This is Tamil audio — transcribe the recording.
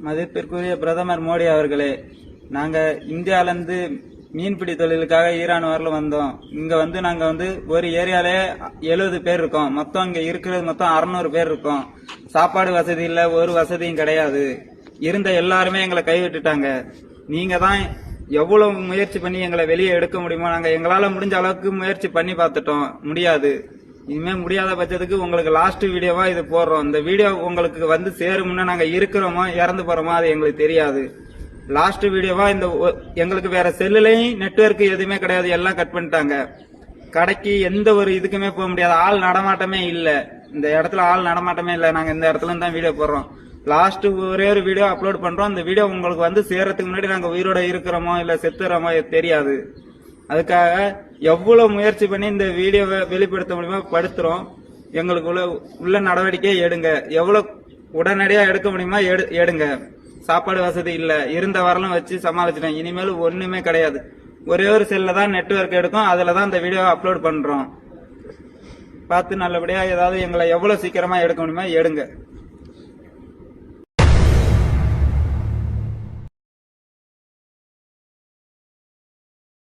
மதிப்பிற்குரிய பிரதமர் மோடி அவர்களே, நாங்க இந்தியாவிலிருந்து மீன்பிடி தொழிலுக்காக ஈரான் வரல வந்தோம். இங்க வந்து நாங்க வந்து ஒரு ஏரியாலே 70 பேர் இருக்கோம். மொத்தம் இங்க இருக்கிறது மொத்தம் 600 பேர் இருக்கோம். சாப்பாடு வசதி இல்ல, ஒரு வசதியும் கிடையாது. இருந்த எல்லாருமே எங்களை கைவிட்டுட்டாங்க. நீங்க தான் எவ்வளவு முயற்சி பண்ணி எங்களை வெளியே எடுக்க முடியுமோ நாங்க எங்களால முடிஞ்ச அளவுக்கு முயற்சி பண்ணி பார்த்துட்டோம். முடியாது. இனிமே முடியாத பட்சத்துக்கு உங்களுக்கு லாஸ்ட் வீடியோவா இது போடுறோம். இந்த வீடியோ உங்களுக்கு வந்து சேரும்னா நாங்க இருக்கிறோமோ இறந்து போறோமோ அது எங்களுக்கு தெரியாது. லாஸ்ட் வீடியோவா இந்த எங்களுக்கு வேற செல்லுலயும் நெட்வொர்க் எதுவுமே கிடையாது, எல்லாம் கட் பண்ணிட்டாங்க. கடைக்கு எந்த ஒரு இதுக்குமே போக முடியாது, ஆள் நடமாட்டமே இல்ல. இந்த இடத்துல ஆள் நடமாட்டமே இல்ல. நாங்க இந்த இடத்துல தான் வீடியோ போடுறோம். லாஸ்ட் ஒரே ஒரு வீடியோ அப்லோட் பண்றோம். இந்த வீடியோ உங்களுக்கு வந்து சேர்றதுக்கு முன்னாடி நாங்க உயிரோட இருக்கிறோமோ இல்ல செத்துறோமோ தெரியாது. அதுக்காக எவ்வளவு முயற்சி பண்ணி இந்த வீடியோவை வெளிப்படுத்த முடியுமோ படுத்துறோம். எங்களுக்கு உள்ள நடவடிக்கை எடுங்க. எவ்வளவு உடனடியா எடுக்க முடியுமா எடுங்க. சாப்பாடு வசதி இல்ல, இருந்த வரலாம் வச்சு சமாளிச்சிட்டோம். இனிமேல் ஒண்ணுமே கிடையாது. ஒரே ஒரு செல்ல தான் நெட்வொர்க் எடுக்கும், அதுலதான் இந்த வீடியோ அப்லோட் பண்றோம். பார்த்து நல்லபடியா ஏதாவது எங்களை எவ்வளவு சீக்கிரமா எடுக்க முடியுமா எடுங்க.